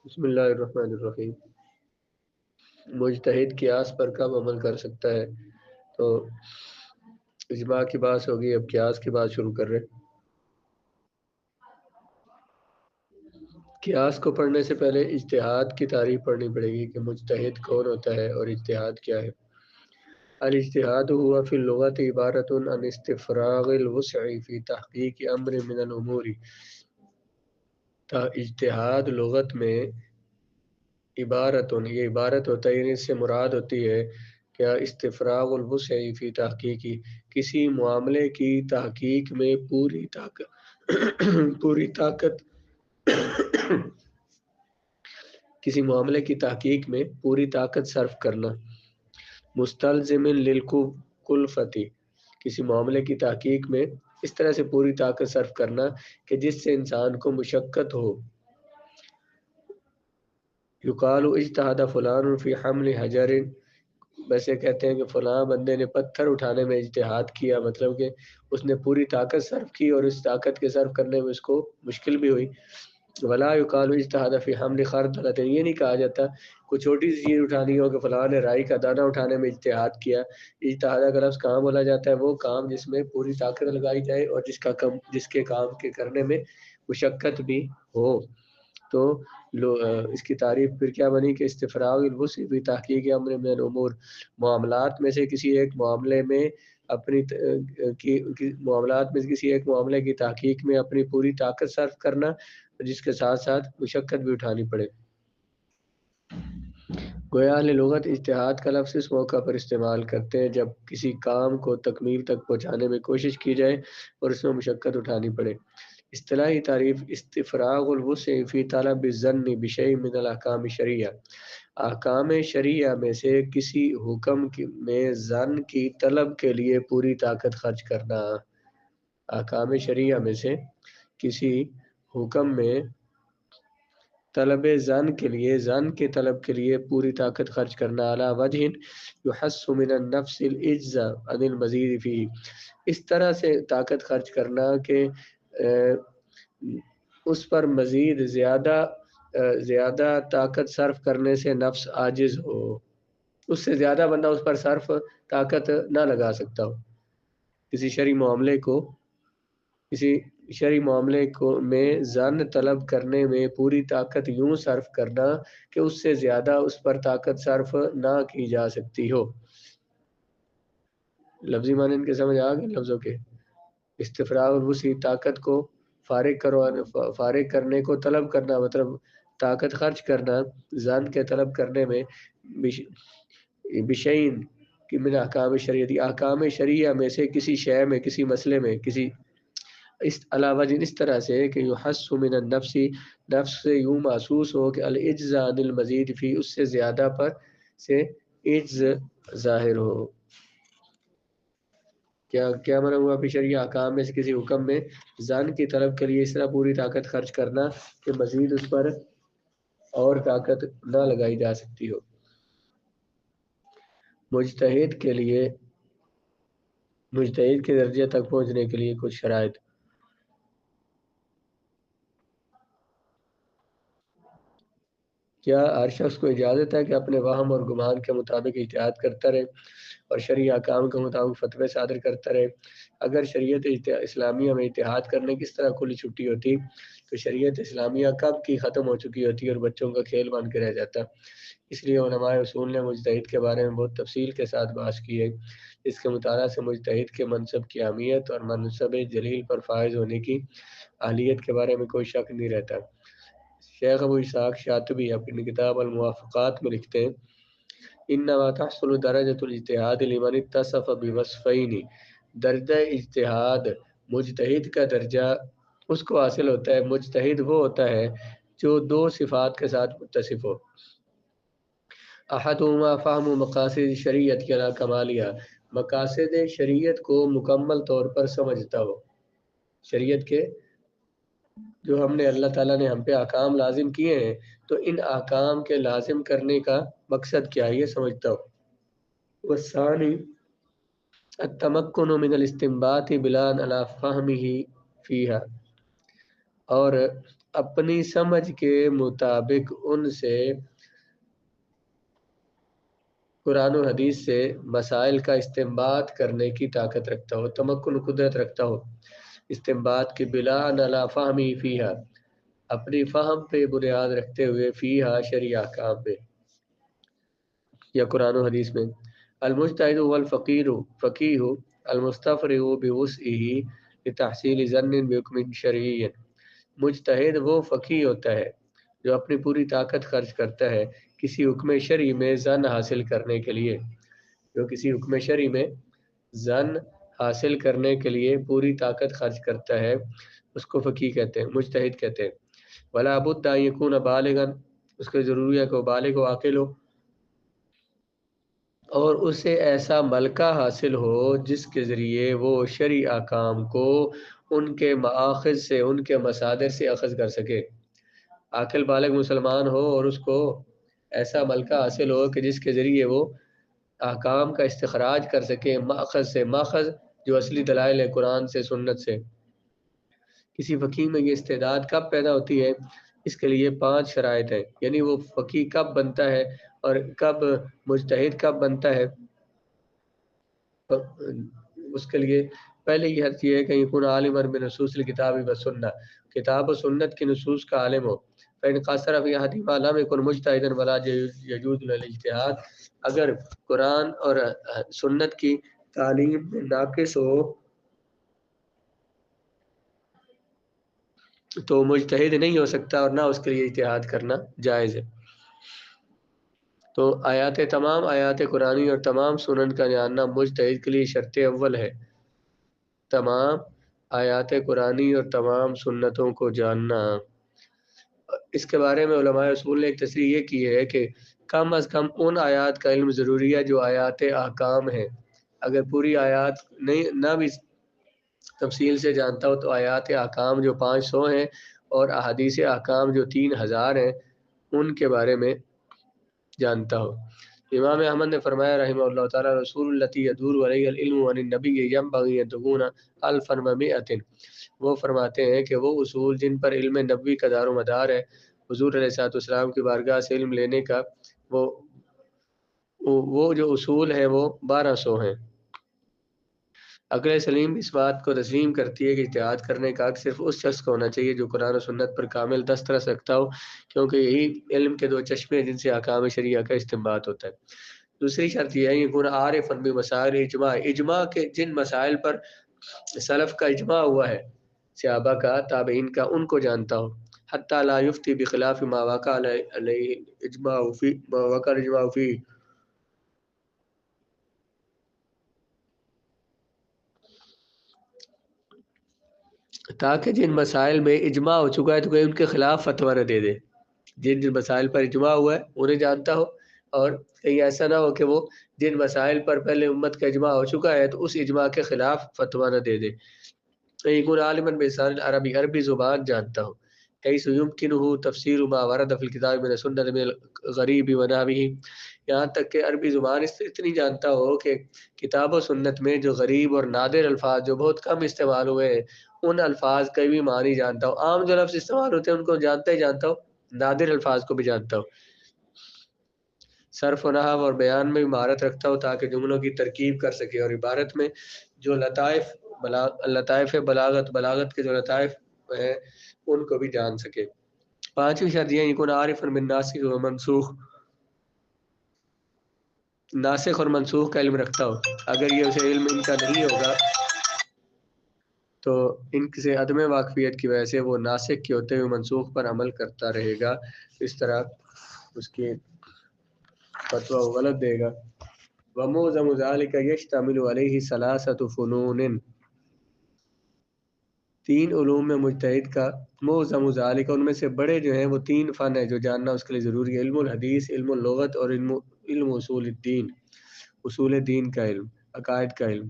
بسم اللہ الرحمن الرحیم۔ مجتہد قیاس پر کب عمل کر سکتا ہے؟ تو اجماع کی بات ہوگی، اب قیاس کی بات شروع کر رہے ہیں۔ قیاس کو پڑھنے سے پہلے اجتہاد کی تعریف پڑھنی پڑے گی کہ مجتہد کون ہوتا ہے اور اجتہاد کیا ہے۔ الاجتہاد ہوا فی اللغت عبارت عن استفراغ الوسع فی تحقیق امر من الامور۔ اجتہاد لغت میں یہ عبارت ہوتا ہے، یعنی اس سے مراد ہوتی ہے کیا استفراغ الوسع فی تحقیقی، کسی معاملے کی تحقیق میں پوری طاقت کسی معاملے کی تحقیق میں پوری طاقت صرف کرنا۔ مستلزم للکلفتی، کسی معاملے کی تحقیق میں اس طرح سے پوری طاقت صرف کرنا کہ جس سے انسان کو مشقت ہو۔ یقال اجتہد فلان فی حمل حجر، ویسے کہتے ہیں کہ فلاں بندے نے پتھر اٹھانے میں اجتہاد کیا، مطلب کہ اس نے پوری طاقت صرف کی اور اس طاقت کے صرف کرنے میں اس کو مشکل بھی ہوئی۔ ولا یقال اجتہد فی حمل خردلۃ، یہ نہیں کہا جاتا کوئی چھوٹی سی چیز اٹھانی ہو کہ فلاں نے رائی کا دانہ اٹھانے میں اجتہاد کیا۔ اجتہاد کا لفظ کام بولا جاتا ہے وہ کام جس میں پوری طاقت لگائی جائے اور جس کے کام کے کرنے میں مشقت بھی ہو۔ تو اس کی تعریف پھر کیا بنی کہ استفراغ الوسع فی تحقیق امر من الامور، معاملات میں سے کسی ایک معاملے میں کسی ایک معاملے کی تحقیق میں اپنی پوری طاقت صرف کرنا، جس کے ساتھ ساتھ مشقت بھی اٹھانی پڑے۔ گویا اہل لغت اجتہاد کا لفظ اس موقع پر استعمال کرتے ہیں جب کسی کام کو تکمیل تک پہنچانے میں کوشش کی جائے اور اس میں مشقت اٹھانی پڑے۔ اصطلاحی تعریف استفراغ الوسع فی طلب الظن بشیء من الاحکام الشرعیہ، احکام شرعیہ میں سے کسی حکم میں ظن کی طلب کے لیے پوری طاقت خرچ کرنا۔ احکام شرعیہ میں سے کسی حکم میں طلب ظن کے طلب کے لیے پوری طاقت خرچ کرنا، علی وجہ یحس من النفس العجز عن المزید فیہ، اس طرح سے طاقت خرچ کرنا کہ اس پر مزید زیادہ طاقت صرف کرنے سے نفس عاجز ہو، اس سے زیادہ بندہ اس پر صرف طاقت نہ لگا سکتا ہو۔ کسی شرعی معاملے میں ظن طلب کرنے میں پوری طاقت یوں صرف کرنا کہ اس سے زیادہ اس پر طاقت صرف نہ کی جا سکتی ہو۔ لفظی معنی ان کے سمجھ آ گئے لفظوں کے؟ استفراغ الوسع، طاقت کو فارغ کرنے کو طلب کرنا، مطلب طاقت خرچ کرنا ظن کے طلب کرنے میں، بشین کی من احکام شریعتی، احکام شریعہ میں سے کسی شے میں، کسی مسئلے میں، کسی اس علاوہ اس طرح سے کہ یحس من النفس، نفس سے یوں محسوس ہو کہ العجز عن المزید فی، اس سے زیادہ پر سے عجز ظاہر ہو۔ کیا منع ہوا پھر شرعی احکام میں سے کسی حکم میں ظن کی طلب کے لیے اس طرح پوری طاقت خرچ کرنا کہ مزید اس پر اور طاقت نہ لگائی جا سکتی ہو۔ مجتہد کے درجے تک پہنچنے کے لیے کچھ شرائط۔ کیا ہر شخص کو اجازت ہے کہ اپنے وہم اور گمان کے مطابق اجتہاد کرتا رہے اور شرعی احکام کے مطابق فتوے صادر کرتا رہے؟ اگر شریعت اسلامیہ میں اجتہاد کرنے کی اس طرح کھلی چھٹی ہوتی تو شریعت اسلامیہ کب کی ختم ہو چکی ہوتی اور بچوں کا کھیل بن کے رہ جاتا۔ اس لیے علماء اصول نے مجتہد کے بارے میں بہت تفصیل کے ساتھ بحث کی ہے۔ اس کے مطالعہ سے مجتہد کے منصب کی اہمیت اور منصب جلیل پر فائز ہونے کی اہلیت کے بارے میں کوئی شک نہیں رہتا۔ شیخ ابو اسحاق شاطبی اپنی کتاب الموافقات میں لکھتے ہیں، انما تحصل درجۃ الاجتہاد لمن اتصف بوصفین، درجہ اجتہاد، مجتہد کا درجہ اس کو حاصل ہوتا ہے، مجتہد وہ ہوتا ہے جو دو صفات کے ساتھ متصف ہو۔ احدہما فہم مقاصد شریعت علی کمالیہ، مقاصد شریعت کو مکمل طور پر سمجھتا ہو، شریعت کے جو ہم نے اللہ تعالیٰ نے ہم پہ احکام لازم کیے ہیں تو ان احکام کے لازم کرنے کا مقصد کیا ہے یہ سمجھتا ہو۔ والثانی التمکن من الاستنباط بناء علی فہمہ فیہا، اور اپنی سمجھ کے مطابق ان سے قرآن و حدیث سے مسائل کا استنباط کرنے کی طاقت رکھتا ہو، تمکن قدرت رکھتا ہو، استنباط کی بلا علی فہمی فیہا، اپنی فہم پہ بنیاد رکھتے ہوئے فیہا شرعی احکام میں یا قرآن و حدیث میں۔ المجتہد هو الفقیر فقیہ المستفرغ بوسعہ لتحصیل ظن بحکم شرعی، مجتہد وہ فقیہ ہوتا ہے جو اپنی پوری طاقت خرچ کرتا ہے کسی حکم شرعی میں ظن حاصل کرنے کے لیے، جو کسی حکم شرعی میں ظن حاصل کرنے کے لیے پوری طاقت خرچ کرتا ہے اس کو فقیہ کہتے ہیں، مجتہد کہتے ہیں۔ ولا بد ان یکون بالغا، اس کے ضروری ہے کہ وہ بالغ و عاقل ہو، اور اسے ایسا ملکہ حاصل ہو جس کے ذریعے وہ شرعی احکام کو ان کے مآخذ سے، ان کے مصادر سے اخذ کر سکے۔ عاقل بالغ مسلمان ہو اور اس کو ایسا ملکہ حاصل ہو کہ جس کے ذریعے وہ احکام کا استخراج کر سکے ماخذ سے، ماخذ جو اصلی دلائل ہے قرآن سے، سنت سے۔ کسی فقیہ میں یہ استعداد کب پیدا ہوتی ہے؟ اس کے لیے 5 شرائط ہیں، یعنی وہ فقیہ کب بنتا ہے اور کب مجتہد کب بنتا ہے۔ اس کے لیے پہلے یہ حد یہ ہے کہ یکون عالما بنصوص الکتاب و سنہ، کتاب و سنت کی نصوص کا عالم ہو۔ فإن قصر في أحدهما لم يكن مجتهدا ولا يجوز له الاجتهاد، اگر قرآن اور سنت کی تعلیم میں ناقص ہو تو مجتہد نہیں ہو سکتا اور نہ اس کے لیے اجتہاد کرنا جائز ہے۔ تو تمام آیات قرآنی اور تمام سنن کا جاننا مجتہد کے لیے شرط اول ہے۔ تمام آیات قرآنی اور تمام سنتوں کو جاننا۔ اس کے بارے میں علماء اصول نے ایک تصریح یہ کی ہے کہ کم از کم ان آیات کا علم ضروری ہے جو آیات احکام ہیں۔ اگر پوری آیات نہ بھی تفصیل سے جانتا ہو تو آیات احکام جو 500 ہیں اور احادیث احکام جو 3000 ہیں ان کے بارے میں جانتا ہو۔ امام احمد نے فرمایا رحمہ اللہ تعالی رسول التی یدور علیہ العلم عن النبی ینبغی ان تکون الفا و مئۃ، وہ فرماتے ہیں کہ وہ اصول جن پر علم نبوی کا دار و مدار ہے، حضور علیہ الصلوۃ والسلام کی بارگاہ سے علم لینے کا، وہ جو اصول ہیں وہ 1200 ہیں۔ عقل سلیم اس بات کو تسلیم کرتی ہے کہ اجتہاد کرنے کا حق صرف اس شخص کو ہونا چاہیے جو قرآن و سنت پر کامل دسترس رکھتا ہو، کیونکہ یہی علم کے 2 چشمے جن سے احکام شریعہ کا استنباط ہوتا ہے۔ دوسری شرط یہ ہے کہ کون عارفا بمسائل اجماع، اجماع کے جن مسائل پر سلف کا اجماع ہوا ہے، صحابہ کا، تابعین کا، ان کو جانتا ہو، حتی لا یفتی بخلاف ما وقع علیہ الاجماع فی، تاکہ جن مسائل میں اجماع ہو چکا ہے تو کوئی ان کے خلاف فتویٰ نہ دے دے۔ جن مسائل پر اجماع ہوا ہے انہیں جانتا ہو، اور کہیں ایسا نہ ہو کہ وہ جن مسائل پر پہلے امت کا اجماع ہو چکا ہے تو اس اجماع کے خلاف فتویٰ نہ دے دے۔ یکون عالما بلسان العربی، عربی زبان جانتا ہو، حیث یمکنہ تفسیر ما ورد فی الکتاب من السنۃ من الغریب ونحوہ، یہاں تک کہ عربی زبان اتنی جانتا ہو کہ کتاب و سنت میں جو غریب اور نادر الفاظ جو بہت کم استعمال ہوئے ہیں ان الفاظ کا بھی معنی جانتا ہو۔ عام جو لفظ استعمال ہوتے ہیں ان کو جانتا ہی جانتا ہو، نادر الفاظ کو بھی جانتا ہو۔ صرف و نحو اور بیان میں بھی مہارت رکھتا ہو تاکہ جملوں کی ترکیب کر سکے، اور عبارت میں جو لطائف بلاغت کے جو لطائف ہیں ان کو بھی جان سکے۔ 5ویں شرط یہ یکون عارفا بالناسخ و منسوخ، ناسخ اور منسوخ کا علم رکھتا ہو۔ اگر یہ اسے علم ان کا نہیں ہوگا تو ان سے عدم واقفیت کی وجہ سے وہ ناسخ کے ہوتے ہوئے منسوخ پر عمل کرتا رہے گا، اس طرح اس کی فتویٰ غلط دے گا۔ وَمُعْظَمُ ذَلِكَ يَشْتَمِلُ عَلَيْهِ ثَلَاثَةُ فُنُونٍ، 3 علوم میں مجتہد کا، معظم ذالک ان میں سے بڑے جو ہیں وہ 3 فن ہیں جو جاننا اس کے لیے ضروری ہے: علم الحدیث، علم اللغت، اور علم اصول الدین، اصول دین کا علم، عقائد کا علم۔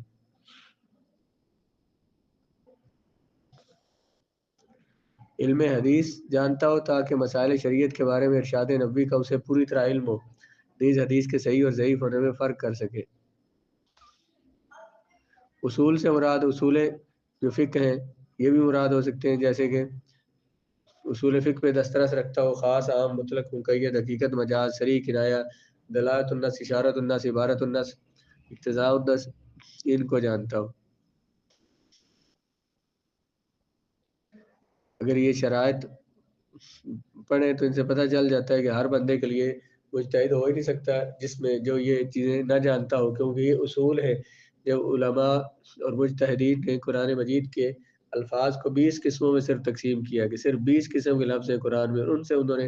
علم حدیث جانتا ہو تاکہ مسائل شریعت کے بارے میں ارشاد نبوی کا اسے پوری طرح علم ہو، نیز حدیث کے صحیح اور ضعیف ہونے میں فرق کر سکے۔ اصول سے مراد اصول جو فقہ ہیں، یہ بھی مراد ہو سکتے ہیں، جیسے کہ اصول فقہ پہ دسترس رکھتا ہو، خاص عام مطلق مقید حقیقت مجاز صریح کنایہ دلالت النص اشارت النص عبارت النص اقتضاء النص ان کو جانتا ہو۔ اگر یہ شرائط پڑھیں تو ان سے پتہ چل جاتا ہے کہ ہر بندے کے لیے مجتہد ہو ہی نہیں سکتا جس میں جو یہ چیزیں نہ جانتا ہو، کیونکہ یہ اصول ہے۔ جب علماء اور مجتہدین نے قرآن مجید کے الفاظ کو 20 قسموں میں صرف تقسیم کیا کہ صرف 20 قسم کے لفظ ہیں قرآن میں، اور ان سے انہوں نے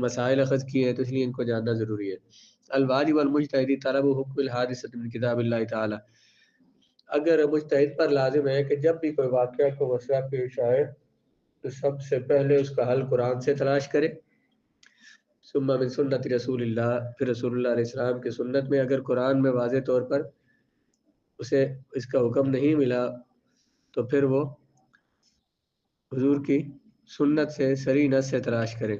مسائل اخذ کیے ہیں، تو اس لیے ان کو جاننا ضروری ہے۔ الواجب المجتہدی طلب حکم الحادثۃ من کتاب اللہ تعالی، اگر مجتہد پر لازم ہے کہ جب بھی کوئی واقعہ کو مسئلہ پیش آئے تو سب سے پہلے اس کا حل قرآن سے تلاش کرے، ثم من سنت رسول اللہ، پھر رسول اللہ علیہ السلام کی سنت میں اگر قرآن میں واضح طور پر اسے اس کا حکم نہیں ملا تو پھر وہ حضور کی سنت سے صریح نص سے تلاش کرے۔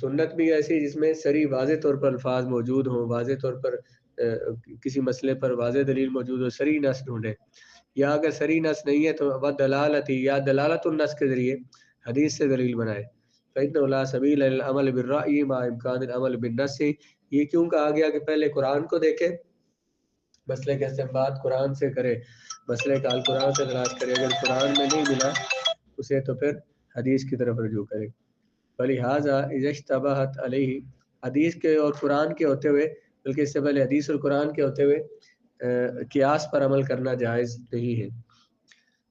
سنت بھی ایسی جس میں صریح واضح طور پر الفاظ موجود ہوں، واضح طور پر کسی مسئلے پر واضح دلیل موجود ہو، صریح نص ڈھونڈے، یا اگر صریح نص نہیں ہے تو دلالت یا دلالت النص کے ذریعے حدیث سے دلیل بنائے۔ فإنه لا سبیل إلى العمل بالرأي مع امکان العمل بالنص، یہ کیوں کہا گیا کہ پہلے قرآن کو دیکھے، مسئلے کا استنباط قرآن سے کرے، مسئلے کا حل قرآن سے تلاش کرے، اگر قرآن میں نہیں ملا اسے تو پھر حدیث کی طرف رجوع کرے۔ فلہذا اذا اشتبہت علیہ، حدیث کے اور قرآن کے ہوتے ہوئے، بلکہ اس سے پہلے حدیث اور قرآن کے ہوتے ہوئے قیاس پر عمل کرنا جائز نہیں ہے۔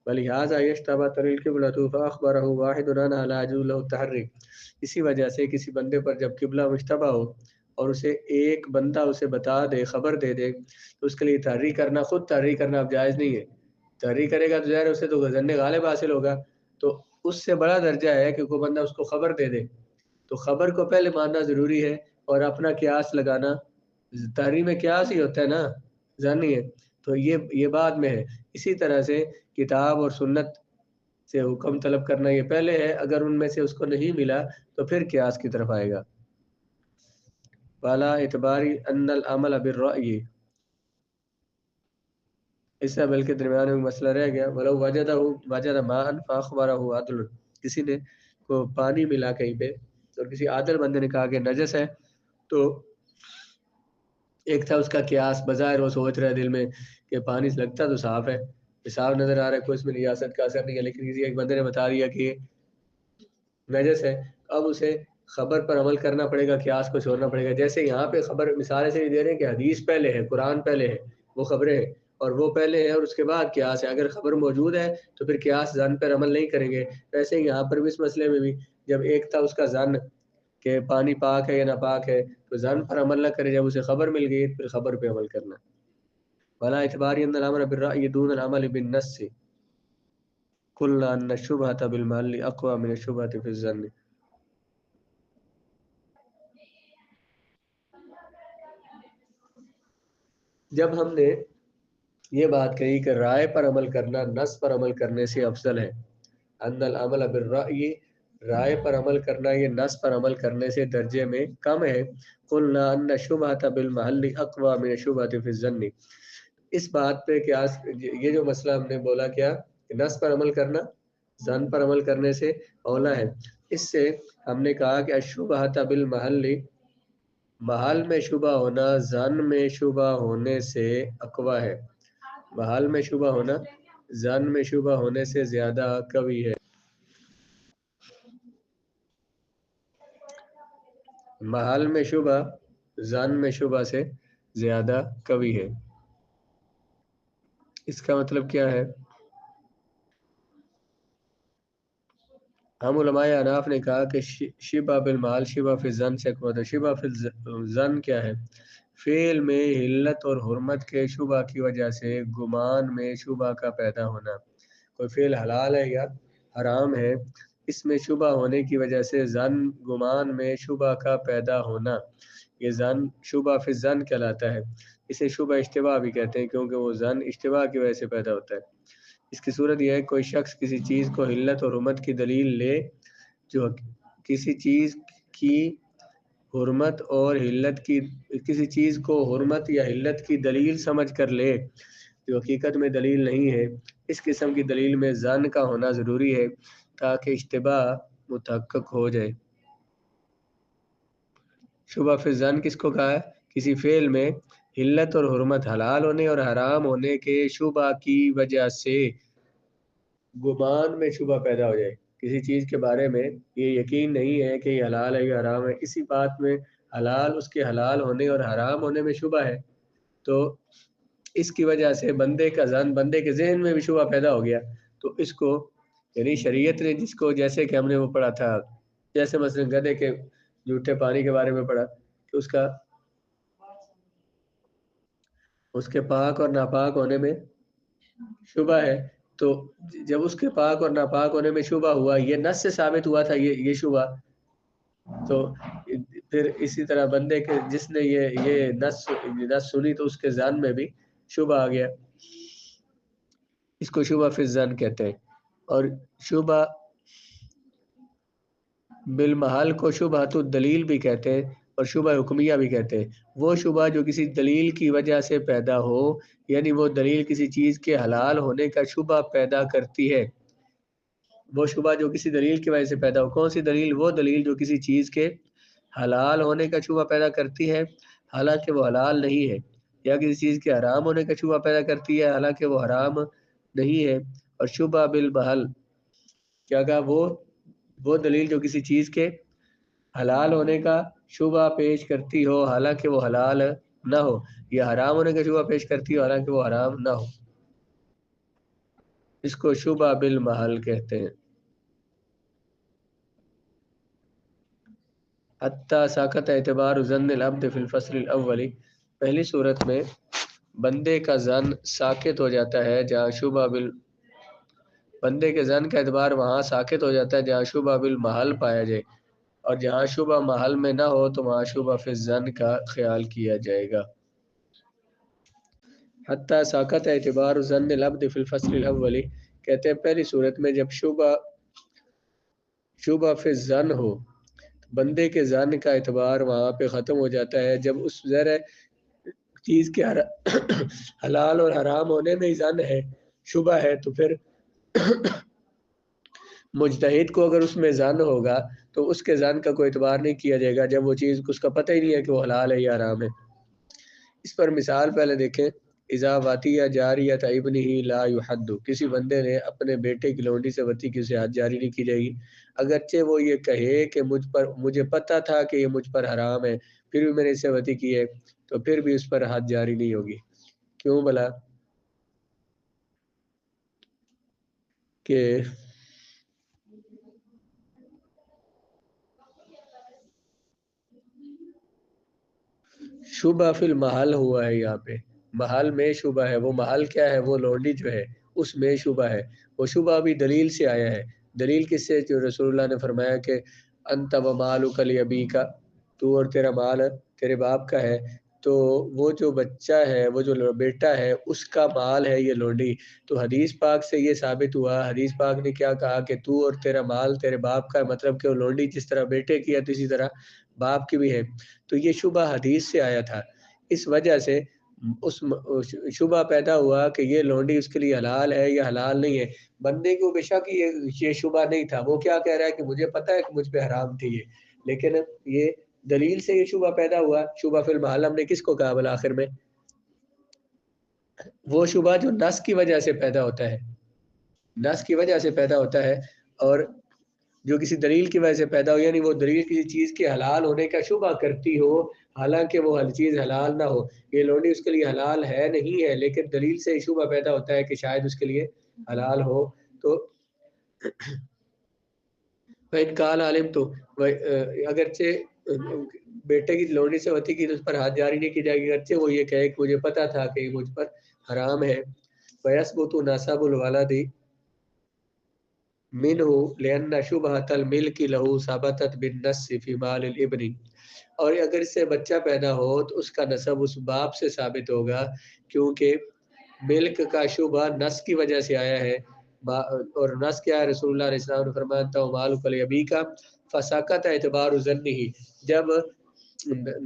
ولہذا یشتبہ القبلۃ فاخبرہ واحد عنہ لا یجوز له التحری، اسی وجہ سے کسی بندے پر جب قبلہ مشتبہ ہو اور اسے ایک بندہ اسے بتا دے، خبر دے دے، تو اس کے لیے تحری کرنا، خود تحری کرنا اب جائز نہیں ہے۔ تحری کرے گا تو ظاہر اسے تو ظن غالب حاصل ہوگا، تو اس سے بڑا درجہ ہے کہ کوئی بندہ اس کو خبر دے دے، تو خبر کو پہلے ماننا ضروری ہے اور اپنا قیاس لگانا، تحری میں قیاس ہی ہوتا ہے نا، ظن ہی ہے، تو یہ بعد میں ہے۔ اسی طرح سے کتاب اور سنت سے حکم طلب کرنا یہ پہلے ہے، اگر ان میں سے اس کو نہیں ملا تو پھر قیاس کی طرف آئے گا۔ والا اعتباری ان العمل بالرأی، اس سے عمل کے درمیان میں مسئلہ رہ گیا۔ ولو وجد ماء فاخبرہ عدل، کسی نے کو پانی ملا کہیں پہ اور کسی عادل بندے نے کہا کہ نجس ہے، تو ایک تھا اس کا قیاس، بظاہر وہ سوچ رہا ہے دل میں کہ پانی سے لگتا تو صاف ہے، صاف نظر آ رہا ہے، کوئی اس میں نجاست کا اثر نہیں ہے، لیکن کسی ایک بندے نے بتا دیا کہ نجس ہے، اب اسے خبر پر عمل کرنا پڑے گا، قیاس کو چھوڑنا پڑے گا۔ جیسے یہاں پہ خبر مثال سے دے رہے ہیں کہ حدیث پہلے ہے، قرآن پہلے ہے، وہ خبریں ہیں، اور وہ پہلے ہے اور اس کے بعد قیاس ہے۔ اگر خبر موجود ہے تو پھر قیاس ظن پر عمل نہیں کریں گے۔ ویسے یہاں پر بھی اس مسئلے میں بھی جب ایک تھا اس کا ظن کہ پانی پاک ہے یا ناپاک ہے، تو ظن پر عمل نہ کرے، جب اسے خبر مل گئی پھر خبر پہ عمل کرنا۔ ولا اعتبار ان الامر بالرأی دون العمل بالنص، قلنا ان الشبهة بالمحل اقوى من الشبهة في الظن، جب ہم نے یہ بات کہی کہ رائے پر عمل کرنا نص پر عمل کرنے سے افضل ہے، ان العمل بالرأی، رائے پر عمل کرنا یہ نص پر عمل کرنے سے درجے میں کم ہے، قلنا ان الشبهة بالمحل اقوى من الشبهة في الظن، اس بات پہ کیا یہ جو مسئلہ ہم نے بولا کیا کہ نص پر عمل کرنا ظن پر عمل کرنے سے اولا ہے، اس سے ہم نے کہا کہ الشبهة بالمحل، محل میں شبہ ہونا ظن میں شبہ ہونے سے اقوی ہے، محل میں شبہ ہونا ظن میں شبہ ہونے سے زیادہ قوی ہے، محل میں شبہ ظن میں شبہ سے زیادہ قوی ہے۔ اس کا مطلب کیا ہے؟ ہم علماء اناف نے کہا کہ شبہ بالمال شبہ فی الظن سے قوت ہے۔ شبہ فی الظن کیا ہے؟ فعل میں حلت اور حرمت کے شبہ کی وجہ سے گمان میں شبہ کا پیدا ہونا، کوئی فعل حلال ہے یا حرام ہے، اس میں شبہ ہونے کی وجہ سے ظن گمان میں شبہ کا پیدا ہونا، یہ ظن شبہ فی الظن کہلاتا ہے۔ اسے شبہ اشتباہ بھی کہتے ہیں کیونکہ وہ ظن اشتباہ کی وجہ سے پیدا ہوتا ہے۔ اس کی صورت یہ ہے کوئی شخص کسی چیز کو حلت اور حرمت کی دلیل لے، جو کسی چیز کی حرمت اور حلت کی، کسی چیز کو حرمت یا حلت کی دلیل سمجھ کر لے جو حقیقت میں دلیل نہیں ہے، اس قسم کی دلیل میں ظن کا ہونا ضروری ہے تاکہ اشتباہ متحقق ہو جائے۔ شبہ فی الظن کس کو کہا ہے؟ کسی فعل میں علت اور حرمت، حلال ہونے اور حرام ہونے کے شبہ کی وجہ سے گمان میں شبہ پیدا ہو جائے۔ کسی چیز کے بارے میں یہ یقین نہیں ہے کہ یہ حلال ہے یا حرام ہے، اسی بات میں اس کے حلال ہونے اور حرام ہونے میں شبہ ہے، تو اس کی وجہ سے بندے کے ذہن میں بھی شبہ پیدا ہو گیا، تو اس کو یعنی شریعت نے جس کو، جیسے کہ ہم نے وہ پڑھا تھا، جیسے مثلا گدھے کے جھوٹے پانی کے بارے میں پڑھا کہ اس کے پاک اور ناپاک ہونے میں شبہ ہے، تو جب اس کے پاک اور ناپاک ہونے میں شبہ ہوا، یہ نص سے ثابت ہوا تھا یہ شبہ، تو پھر اسی طرح بندے کے جس نے یہ نص سنی تو اس کے ذہن میں بھی شبہ آ گیا، اس کو شبہ فی الظن کہتے ہیں۔ اور شبہ بالمحل کو شبہۃ الدلیل بھی کہتے ہیں اور شبہ حکمیہ بھی کہتے ہیں۔ وہ شبہ جو کسی دلیل کی وجہ سے پیدا ہو، یعنی وہ دلیل کسی چیز کے حلال ہونے کا شبہ پیدا کرتی ہے، وہ شبہ جو کسی دلیل کی وجہ سے پیدا ہو۔ کون سی دلیل؟ وہ دلیل جو کسی چیز کے حلال ہونے کا شبہ پیدا کرتی ہے حالانکہ وہ حلال نہیں ہے، یا کسی چیز کے حرام ہونے کا شبہ پیدا کرتی ہے حالانکہ وہ حرام نہیں ہے۔ اور شبہ بالمحل کیا کہا؟ وہ دلیل جو کسی چیز کے حلال ہونے کا شبہ پیش کرتی ہو حالانکہ وہ حلال نہ ہو، یا حرام ہونے کا شبہ پیش کرتی ہو حالانکہ وہ حرام نہ ہو، اس کو شبہ بالمحل کہتے ہیں۔ حتی ساقط اعتبار ظن العبد فی الفصل الاولی، پہلی صورت میں بندے کا ظن ساقط ہو جاتا ہے جہاں بندے کے ظن کا اعتبار وہاں ساقط ہو جاتا ہے جہاں شبہ بالمحل پایا جائے، اور جہاں شبہ محل میں نہ ہو تو وہاں شبہ فی الظن کا خیال کیا جائے گا۔ حتی ساقط اعتبار ظن العبد فی الفصل الاولی، کہتے ہیں پہلی صورت میں جب شبہ فی الظن ہو، بندے کے ظن کا اعتبار وہاں پہ ختم ہو جاتا ہے جب اس ذرا چیز کے حلال اور حرام ہونے میں ہی ظن ہے، شبہ ہے، تو پھر مجتہد کو اگر اس میں ظن ہوگا تو اس کے ظن کا کوئی اعتبار نہیں کیا جائے گا جب وہ چیز اس کا پتہ ہی نہیں ہے کہ وہ حلال ہے یا حرام ہے۔ اس پر مثال پہلے دیکھیں، اذا وطیہ جاریۃ ابنہ لا یحد، کسی بندے نے اپنے بیٹے کی لونڈی سے وطی کی، اسے حد جاری نہیں کی جائے گی، اگرچہ وہ یہ کہے کہ مجھے پتہ تھا کہ یہ مجھ پر حرام ہے، پھر بھی میں نے اسے وطی کی ہے، تو پھر بھی اس پر حد جاری نہیں ہوگی۔ کیوں بھلا؟ کہ شبہ فی المحل ہوا ہے، یہاں پہ محل میں شبہ ہے، وہ محل کیا ہے؟ وہ لونڈی جو ہے اس میں شبہ ہے، وہ شبہ بھی دلیل سے آیا ہے۔ دلیل کس سے؟ جو رسول اللہ نے فرمایا کہ انت و مالک لابیک، تو اور تیرا مال تیرے باپ کا ہے، تو وہ جو بچہ ہے، وہ جو بیٹا ہے، اس کا مال ہے یہ لونڈی۔ تو حدیث پاک سے یہ ثابت ہوا، حدیث پاک نے کیا کہا کہ تو اور تیرا مال تیرے باپ کا ہے، مطلب کہ وہ لونڈی جس طرح بیٹے کی ہے تو اسی طرح باپ کی بھی ہے، تو یہ شبہ حدیث سے آیا تھا۔ اس وجہ سے اس شبہ پیدا ہوا کہ یہ لونڈی اس کے لیے حلال ہے یا حلال نہیں ہے۔ بندے کو بے شک یہ شبہ نہیں تھا، وہ کیا کہہ رہا ہے کہ مجھے پتہ ہے کہ مجھ پہ حرام تھی یہ، لیکن یہ دلیل سے یہ شبہ پیدا ہوا۔ شبہ فی المحل ہم نے کس کو کہا بالآخر میں؟ وہ شبہ جو نص کی وجہ سے پیدا ہوتا ہے، نص کی وجہ سے پیدا ہوتا ہے، اور جو کسی دلیل کی وجہ سے پیدا ہو، یعنی وہ دلیل کسی چیز کے حلال ہونے کا شبہ کرتی ہو حالانکہ وہ ہر چیز حلال نہ ہو۔ یہ لونڈی اس کے لیے حلال ہے نہیں ہے، لیکن دلیل سے شبہ پیدا ہوتا ہے کہ شاید اس کے لیے حلال ہو، تو فَإِنْ قَالَ عَلِمْتُ، اگرچہ بیٹے کی لونڈی سے ہوتی کی تو اس پر حد جاری نہیں کی جائے گی، اگرچہ وہ یہ کہے کہ مجھے پتا تھا کہ مجھ پر حرام ہے۔ وَيَثْبُتُ نَسَبُ الْوَلَدِ مِنْهُ لِأَنَّ شُبْهَةَ الْمِلْكِ لَهُ ثَبَتَتْ بِالنَّصِّ فِي مَالِ الْإِبْنِ، اور اگر اس سے بچہ پیدا ہو تو اس کا نسب اس باپ سے ثابت ہوگا، کیونکہ ملک کا شبہ نس کی وجہ سے آیا ہے، اور نس کیا ہے؟ رسول اللہ علیہ السلام نے فرمایا تھا مالک لابیک فسقط اعتبار ظنہ، جب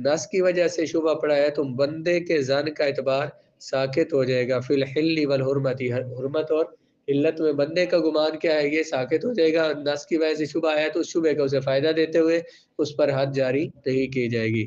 نس کی وجہ سے شبہ پڑا ہے تو بندے کے ظن کا اعتبار ساقط ہو جائے گا، فی الحل والحرمت، حرمت اور علت میں بندے کا گمان کیا ہے یہ ساکت ہو جائے گا، نس کی وجہ سے شبہ آیا تو اس شبہ کا اسے فائدہ دیتے ہوئے اس پر حد جاری نہیں کی جائے گی۔